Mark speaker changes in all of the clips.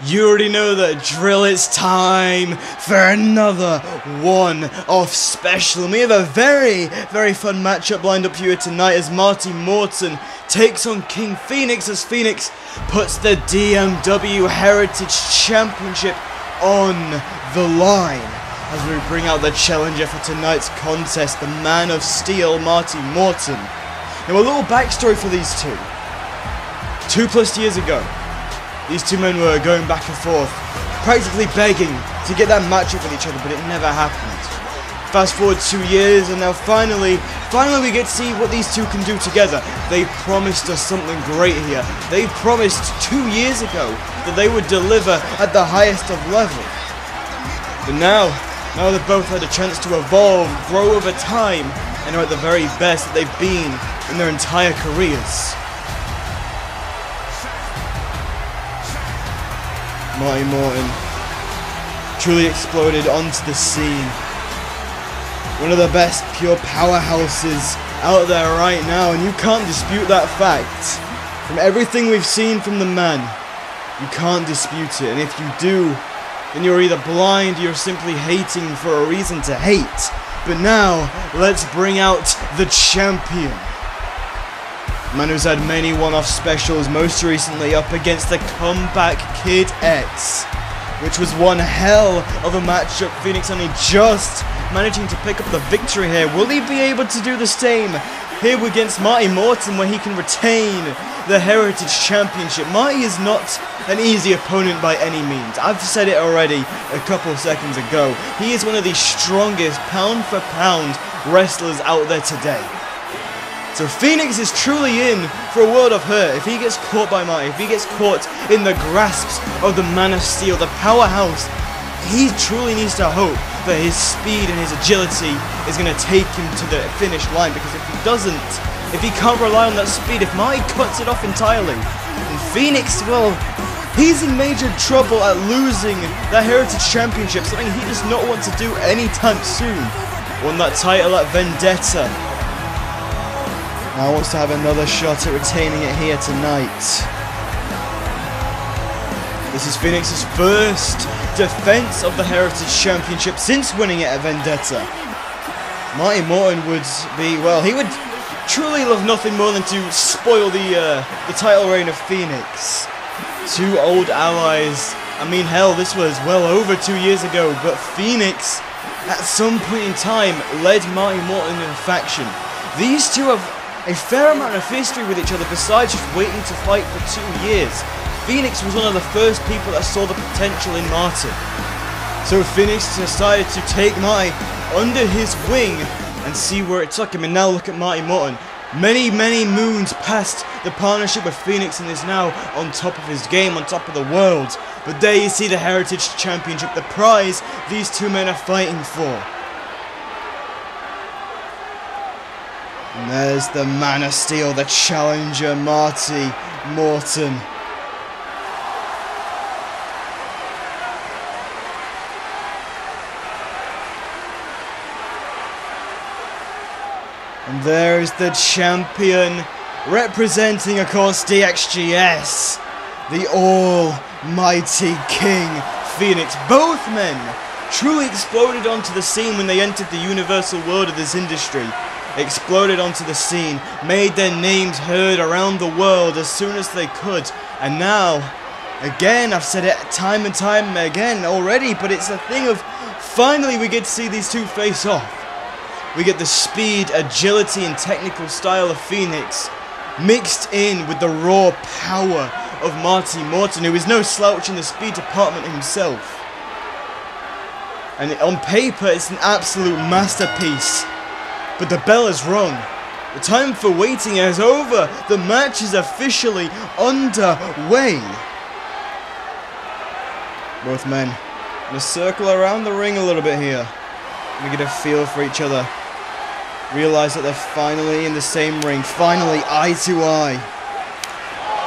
Speaker 1: You already know the drill, it's time for another one-off special. And we have a very fun matchup lined up for you tonight as Marty Morton takes on King Phoenix as Phoenix puts the DMW Heritage Championship on the line. As we bring out the challenger for tonight's contest, the Man of Steel, Marty Morton. Now a little backstory for these two. 2+ years ago, these two men were going back and forth, practically begging to get that matchup with each other, but it never happened. Fast forward 2 years, and now finally we get to see what these two can do together. They promised us something great here. They promised 2 years ago that they would deliver at the highest of level. But now they've both had a chance to evolve, grow over time, and are at the very best that they've been in their entire careers. Marty Morton truly exploded onto the scene. One of the best pure powerhouses out there right now, and you can't dispute that fact. From everything we've seen from the man, you can't dispute it, and if you do, then you're either blind or you're simply hating for a reason to hate. But now, let's bring out the champion. Man who's had many one-off specials, most recently up against the Comeback Kid X, which was one hell of a matchup. Phoenix only just managing to pick up the victory here. Will he be able to do the same here against Marty Morton, where he can retain the Heritage Championship? Marty is not an easy opponent by any means. I've said it already a couple seconds ago. He is one of the strongest pound-for-pound wrestlers out there today. So Phoenix is truly in for a world of hurt if he gets caught by Marty, if he gets caught in the grasps of the Man of Steel, the powerhouse. He truly needs to hope that his speed and his agility is going to take him to the finish line, because if he doesn't, if he can't rely on that speed, if Marty cuts it off entirely, then Phoenix, well, he's in major trouble at losing the Heritage Championship, something he does not want to do anytime soon. Won that title at Vendetta. Now wants to have another shot at retaining it here tonight. This is Phoenix's first defense of the Heritage Championship since winning it at Vendetta. Marty Morton would be, well, he would truly love nothing more than to spoil the title reign of Phoenix. Two old allies. I mean, hell, this was well over 2 years ago, but Phoenix, at some point in time, led Marty Morton in a faction. These two have a fair amount of history with each other besides just waiting to fight for 2 years. Phoenix was one of the first people that saw the potential in Marty. So Phoenix decided to take Marty under his wing and see where it took him. And now look at Marty Morton. Many moons past the partnership with Phoenix, and is now on top of his game, on top of the world. But there you see the Heritage Championship, the prize these two men are fighting for. And there's the Man of Steel, the challenger, Marty Morton. And there's the champion, representing, of course, DXGS, the almighty King Phoenix. Both men truly exploded onto the scene when they entered the universal world of this industry. Exploded onto the scene, made their names heard around the world as soon as they could. And now, again, I've said it time and time again already, but it's a thing of finally we get to see these two face off. We get the speed, agility, and technical style of Phoenix mixed in with the raw power of Marty Morton, who is no slouch in the speed department himself. And on paper, it's an absolute masterpiece. But the bell has rung. The time for waiting is over. The match is officially underway. Both men gonna circle around the ring a little bit here. Gonna get a feel for each other. Realize that they're finally in the same ring. Finally eye to eye.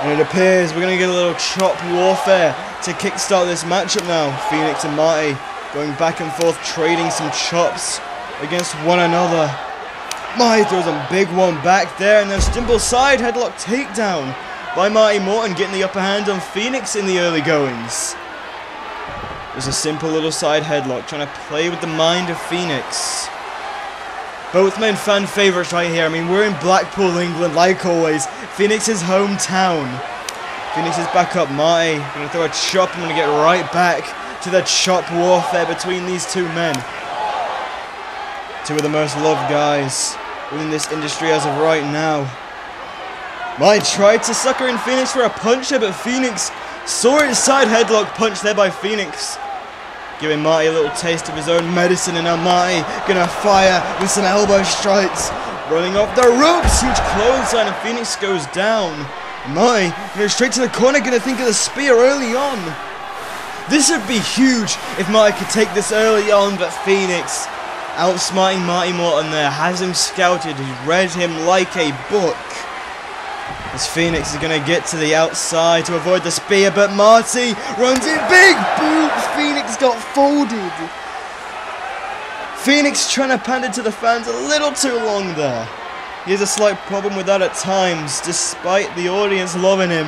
Speaker 1: And it appears we're gonna get a little chop warfare to kickstart this matchup now. Phoenix and Marty going back and forth, trading some chops against one another. Marty throws a big one back there, and then Stimble side headlock takedown by Marty Morton, getting the upper hand on Phoenix in the early goings. There's a simple little side headlock, trying to play with the mind of Phoenix. Both men fan favourites right here. I mean, we're in Blackpool, England, like always. Phoenix's hometown. Phoenix is back up. Marty going to throw a chop. I'm going to get right back to the chop warfare between these two men. Two of the most loved guys within this industry as of right now. Marty tried to sucker in Phoenix for a puncher, but Phoenix saw it. Side headlock punch there by Phoenix, giving Marty a little taste of his own medicine, and now Marty gonna fire with some elbow strikes, running off the ropes. Huge clothesline, and Phoenix goes down. Marty goes straight to the corner, gonna think of the spear early on. This would be huge if Marty could take this early on, but Phoenix, outsmarting Marty Morton there, has him scouted. He's read him like a book. As Phoenix is going to get to the outside to avoid the spear, but Marty runs in. Big boots! Phoenix got folded. Phoenix trying to pander to the fans a little too long there. He has a slight problem with that at times, despite the audience loving him.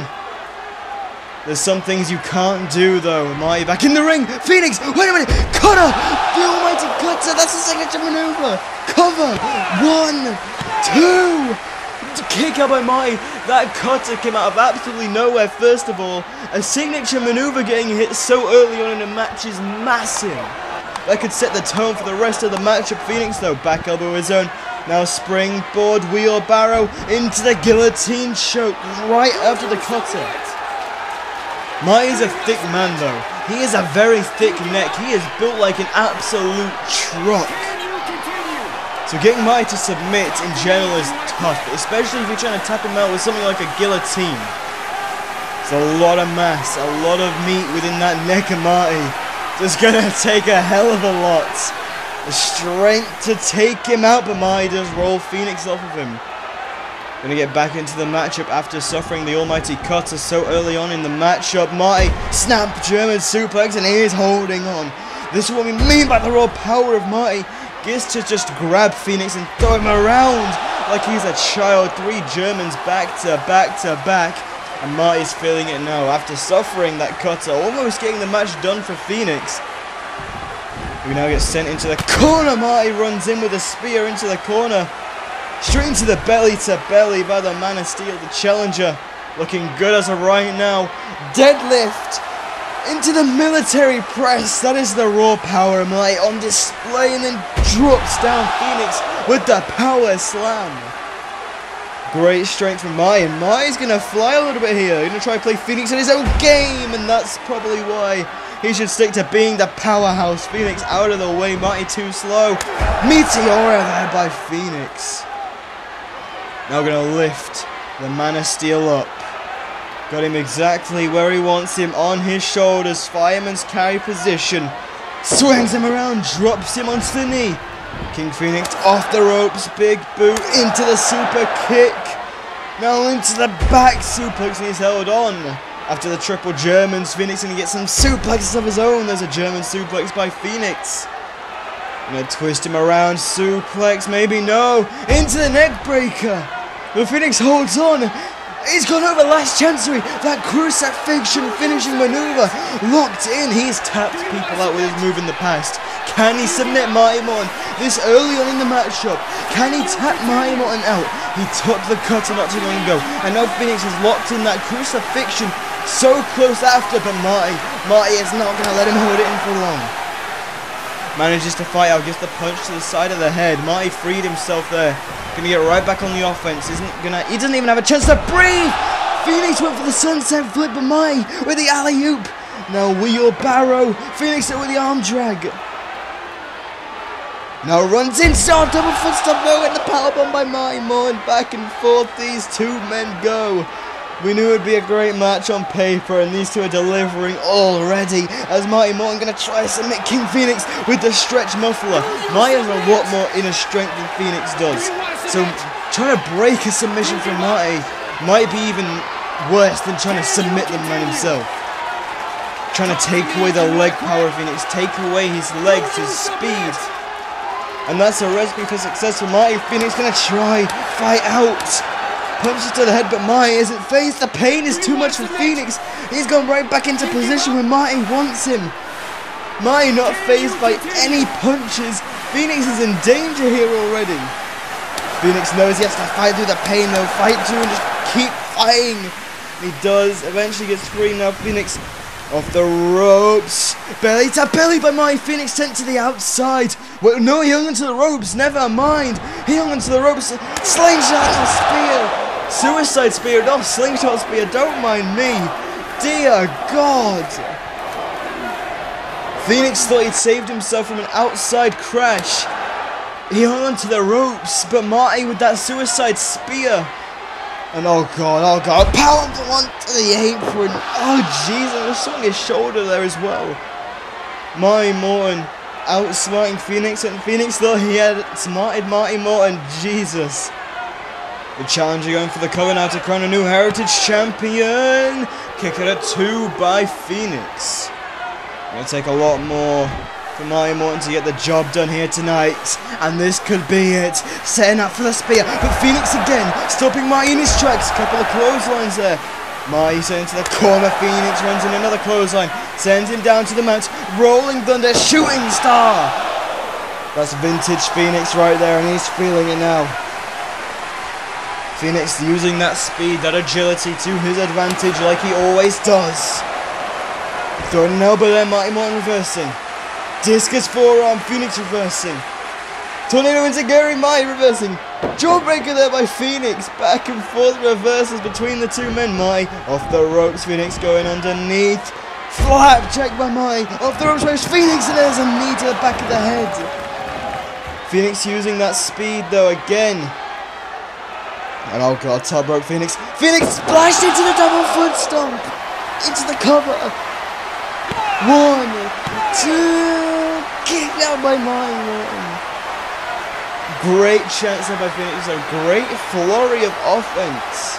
Speaker 1: There's some things you can't do though. Marty back in the ring. Phoenix, wait a minute. Cutter! The almighty cutter. That's the signature maneuver. Cover. 1, 2. Kick out by Marty. That cutter came out of absolutely nowhere. First of all, a signature maneuver getting hit so early on in a match is massive. That could set the tone for the rest of the matchup. Phoenix though, back elbow his own. Now springboard wheelbarrow into the guillotine choke right after the cutter. Marty's a thick man though. He is a very thick neck. He is built like an absolute truck. So getting Marty to submit in general is tough, especially if you're trying to tap him out with something like a guillotine. There's a lot of mass, a lot of meat within that neck of Marty. It's going to take a hell of a lot. The strength to take him out, but Marty does roll Phoenix off of him. Going to get back into the matchup after suffering the almighty cutter so early on in the matchup. Marty snap German suplex, and he is holding on. This is what we mean by the raw power of Marty. Gets to just grab Phoenix and throw him around like he's a child. 3 Germans back to back to back. And Marty's feeling it now after suffering that cutter, almost getting the match done for Phoenix. We now get sent into the corner. Marty runs in with a spear into the corner. Straight into the belly to belly by the Man of Steel, the challenger. Looking good as of right now. Deadlift into the military press. That is the raw power of Marty on display, and then drops down Phoenix with the power slam. Great strength from Marty, and Marty's going to fly a little bit here. He's going to try to play Phoenix in his own game, and that's probably why he should stick to being the powerhouse. Phoenix out of the way. Marty too slow. Meteora there by Phoenix. Now going to lift the Man of Steel up. Got him exactly where he wants him, on his shoulders, fireman's carry position. Swings him around, drops him onto the knee. King Phoenix off the ropes, big boot into the super kick. Now into the back suplex, and he's held on. After the triple Germans, Phoenix going to get some suplexes of his own. There's a German suplex by Phoenix. Going to twist him around, suplex, maybe no. Into the neck breaker. But Phoenix holds on. He's gone over last chancery. That crucifixion finishing maneuver locked in. He's tapped people out with his move in the past. Can he submit Marty Morton this early on in the matchup? Can he tap Marty Morton out? He took the cutter not too long ago, and now Phoenix has locked in that crucifixion so close after, but Marty is not going to let him hold it in for long. Manages to fight out, gets the punch to the side of the head. Marty freed himself there. Gonna get right back on the offense. He doesn't even have a chance to breathe. Phoenix went for the sunset flip, but Marty with the alley-oop. Now wheelbarrow. Phoenix with the arm drag. Now runs in, start double foot stop, no, and the powerbomb by Marty Morton. Back and forth these two men go. We knew it would be a great match on paper, and these two are delivering already. As Marty Morton going to try to submit King Phoenix with the stretch muffler. Marty has a lot more inner strength than Phoenix does. So trying to break a submission from Marty might be even worse than trying to submit the man himself. Trying to take away the leg power of Phoenix, take away his legs, his speed. And that's a recipe for success for Marty. Phoenix going to try, fight out. Punches to the head, but Marty isn't phased. The pain is too much for Phoenix. He's gone right back into position where Marty wants him. Marty not phased by any punches. Phoenix is in danger here already. Phoenix knows he has to fight through the pain though. Fight through and just keep fighting. He does. Eventually gets free. Now Phoenix off the ropes. Belly to belly by Marty. Phoenix sent to the outside. Well, no, he hung onto the ropes. Never mind. He hung onto the ropes. Slingshot or spear. Suicide spear. No, slingshot spear. Don't mind me. Dear God. Phoenix thought he'd saved himself from an outside crash. He hung onto the ropes, but Marty with that suicide spear. And oh god, power bomb onto the apron. Oh Jesus, there's something his shoulder there as well. Morton outsmarting Phoenix, and Phoenix thought he had smarted Marty Morton. Jesus. The challenger going for the cover now to crown a new Heritage champion. Kick it at 2 by Phoenix. Gonna take a lot more for Marty Morton to get the job done here tonight, and this could be it. Setting up for the spear, but Phoenix again stopping Marty in his tracks. Couple of clotheslines there. Marty sent to the corner. Phoenix runs in another clothesline, sends him down to the mat. Rolling Thunder, shooting star. That's vintage Phoenix right there, and he's feeling it now. Phoenix using that speed, that agility to his advantage like he always does. Throwing an elbow there, Marty Morton reversing. Discus forearm, Phoenix reversing. Tornado into Gary, Marty reversing. Jawbreaker there by Phoenix. Back and forth reverses between the two men. Marty off the ropes, Phoenix going underneath. Flap check by Marty. Off the ropes by Phoenix, and there's a knee to the back of the head. Phoenix using that speed though again. And oh god, top rope Phoenix. Phoenix splashed into the double foot stomp. Into the cover. 1, 2, kicked out by Marty Morton. Great chance there by Phoenix, a great flurry of offense.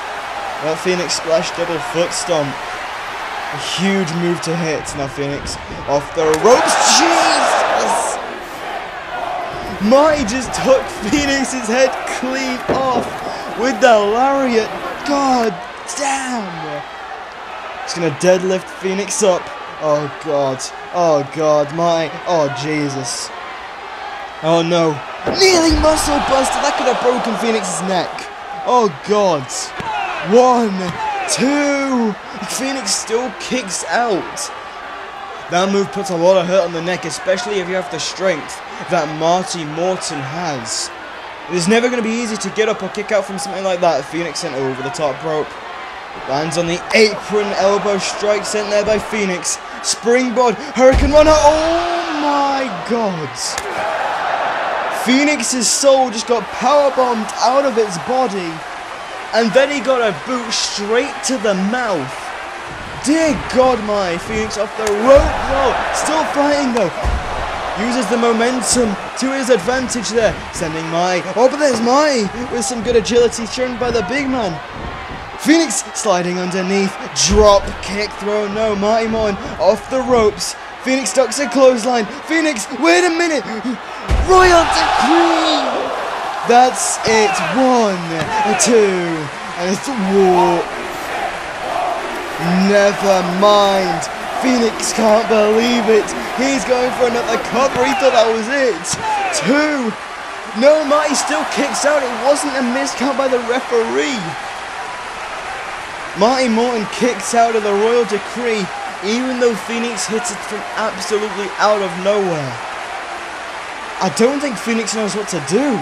Speaker 1: That Phoenix splash double foot stomp. A huge move to hit. Now Phoenix off the ropes. Jesus! Marty just took Phoenix's head clean off with the lariat. God damn! He's gonna deadlift Phoenix up. Oh god, Marty, oh Jesus. Oh no, kneeling muscle buster, that could have broken Phoenix's neck. Oh god. 1, 2, Phoenix still kicks out. That move puts a lot of hurt on the neck, especially if you have the strength that Marty Morton has. It is never going to be easy to get up or kick out from something like that. Phoenix sent over the top rope. Lands on the apron, elbow strike sent there by Phoenix. Springboard, Hurricane Runner, oh my god. Phoenix's soul just got powerbombed out of its body. And then he got a boot straight to the mouth. Dear God, my Phoenix off the rope though. Still fighting though. Uses the momentum to his advantage there. Sending Marty. Oh, but there's Marty with some good agility shown by the big man. Phoenix sliding underneath, drop kick throw, no, Marty Morton off the ropes. Phoenix ducks a clothesline. Phoenix, wait a minute, Royal Decree. That's it, 1, 2, and it's war. Never mind. Phoenix can't believe it. He's going for another cover. He thought that was it. 2. No, Marty still kicks out. It wasn't a miscount by the referee. Marty Morton kicks out of the Royal Decree, even though Phoenix hits it from absolutely out of nowhere. I don't think Phoenix knows what to do.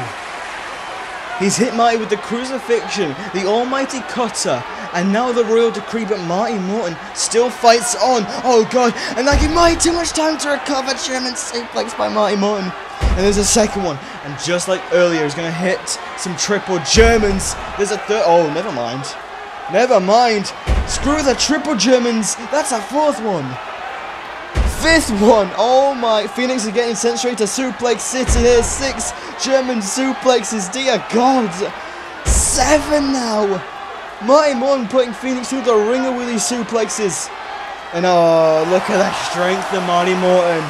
Speaker 1: He's hit Marty with the Crucifixion, the Almighty Cutter, and now the Royal Decree, but Marty Morton still fights on. Oh god, and that gave Marty too much time to recover. German suplex by Marty Morton. And there's a second one, and just like earlier, he's going to hit some triple Germans. There's a third. Oh, never mind. Never mind. Screw the triple Germans. That's a 4th one. 5th one. Oh my. Phoenix is getting sent straight to Suplex City here. 6 German suplexes. Dear God. 7 now. Marty Morton putting Phoenix through the ringer with these suplexes. And oh, look at that strength of Marty Morton.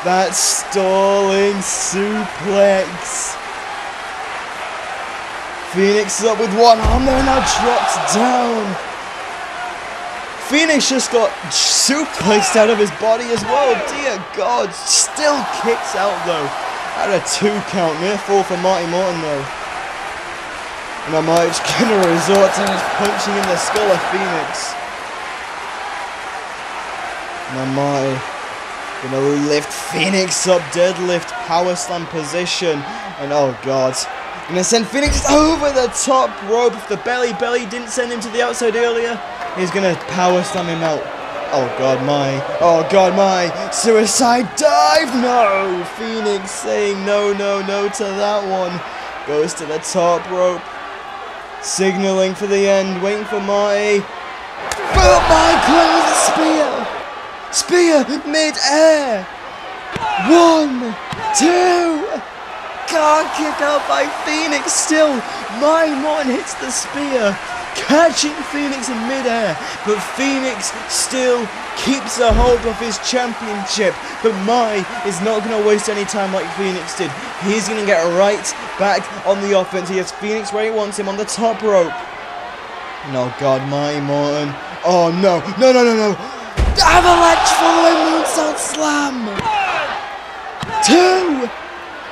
Speaker 1: That stalling suplex. Phoenix is up with one arm there, now drops down. Phoenix just got suplexed out of his body as well. Dear God, still kicks out though. At a 2 count, near fall for Marty Morton though. And I might just gonna resort to just punching in the skull of Phoenix. Now Marty gonna lift Phoenix up, deadlift, power slam position, and oh God. Gonna send Phoenix over the top rope. If the belly didn't send him to the outside earlier, he's gonna power slam him out. Oh God, my suicide dive. No, Phoenix saying no to that one. Goes to the top rope, signaling for the end, waiting for Marty. But Marty claims the spear. Spear mid-air. 1, 2. God, kick out by Phoenix still. Marty Morton hits the spear, catching Phoenix in mid-air, but Phoenix still keeps a hold of his championship. But Marty is not going to waste any time like Phoenix did. He's going to get right back on the offense. He has Phoenix where he wants him on the top rope. No, God, Marty Morton. Oh, no. Avalanche following moonsault slam. 2.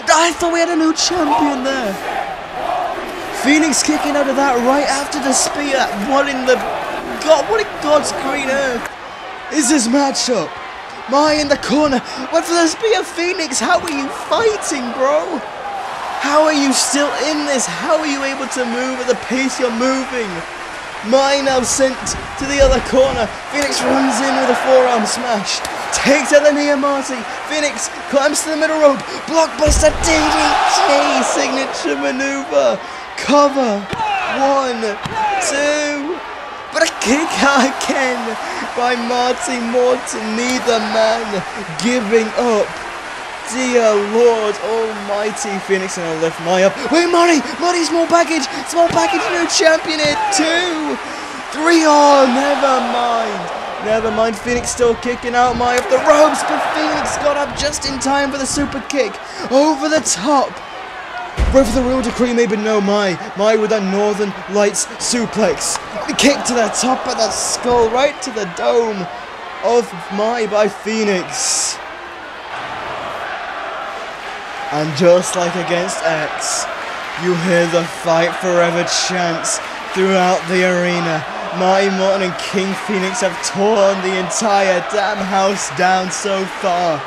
Speaker 1: I thought we had a new champion there. Phoenix kicking out of that right after the spear. What in God's green earth is this matchup? Marty in the corner. What for the spear? Phoenix, how are you fighting, bro? How are you still in this? How are you able to move at the pace you're moving? Marty now sent to the other corner. Phoenix runs in with a forearm smash. Takes out the knee of Marty. Phoenix climbs to the middle rope. Blockbuster DDT signature maneuver. Cover. 1, 2. But a kick out again by Marty Morton. Neither man giving up. Dear Lord Almighty. Phoenix gonna lift Marty up. Wait, Marty! Marty, small package! Small package, new champion here. 2, 3. Oh, never mind. Phoenix still kicking out Marty off the ropes, but Phoenix got up just in time for the super kick. Over the top. Right for the real decree, maybe no, Marty with that Northern Lights suplex. The kick to the top of the skull, right to the dome of Marty by Phoenix. And just like against X, you hear the fight forever chants throughout the arena. Marty Morton and King Phoenix have torn the entire damn house down so far.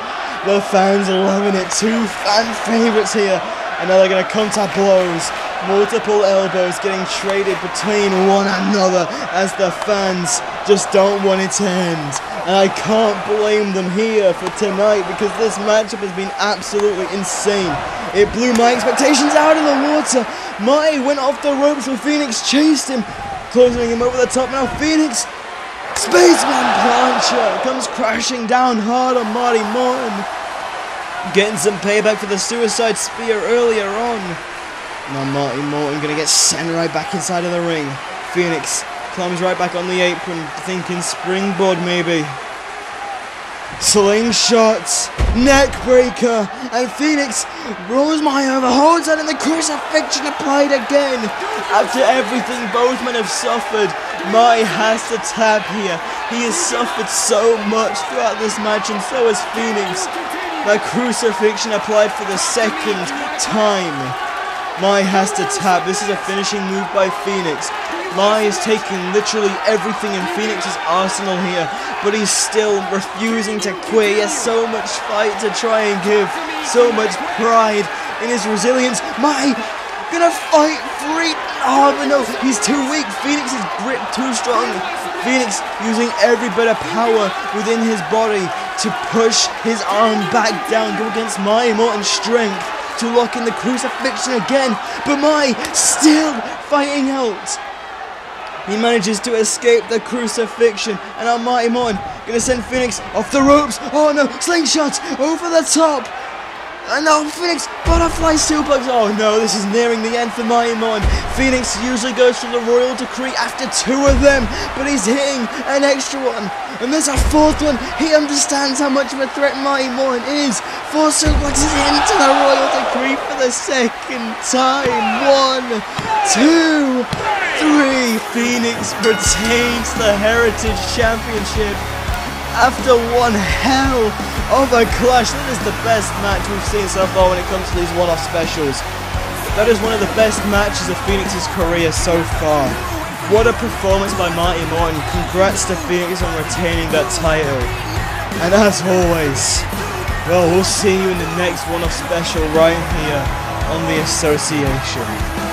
Speaker 1: The fans are loving it. 2 fan favorites here. And now they're going to come to blows. Multiple elbows getting traded between one another as the fans just don't want it to end. And I can't blame them here for tonight because this matchup has been absolutely insane. It blew my expectations out of the water. Marty went off the ropes when Phoenix chased him, closing him over the top. Now Phoenix, Spaceman Plancher, comes crashing down hard on Marty Morton. Getting some payback for the suicide spear earlier on. Now Marty Morton gonna get sent right back inside of the ring. Phoenix climbs right back on the apron, thinking springboard maybe. Slingshots, neck breaker, and Phoenix rolls Marty over, holds out, and the crucifixion applied again. After everything both men have suffered, Marty has to tap here. He has suffered so much throughout this match, and so has Phoenix. The crucifixion applied for the second time. Marty has to tap. This is a finishing move by Phoenix. Marty is taking literally everything in Phoenix's arsenal here, but he's still refusing to quit. He has so much fight to try and give, so much pride in his resilience. Marty gonna fight free. Oh, but no, he's too weak. Phoenix's grip too strong. Phoenix using every bit of power within his body to push his arm back down, go against Marty Morton's strength to lock in the crucifixion again, but Marty still fighting out. He manages to escape the crucifixion, and now Marty Morton gonna send Phoenix off the ropes. Oh no, slingshots over the top. And now Phoenix, butterfly suplex. Oh no, this is nearing the end for Marty Morton. Phoenix usually goes for the royal decree after 2 of them, but he's hitting an extra one. And there's a 4th one. He understands how much of a threat Marty Morton is. 4 suplexes into the royal decree for the second time. 1, 2, 3. Phoenix retains the Heritage Championship after one hell of a clash. That is the best match we've seen so far when it comes to these one-off specials. That is one of the best matches of Phoenix's career so far. What a performance by Marty Morton. Congrats to Phoenix on retaining that title. And as always, well, we'll see you in the next one-off special right here on the Association.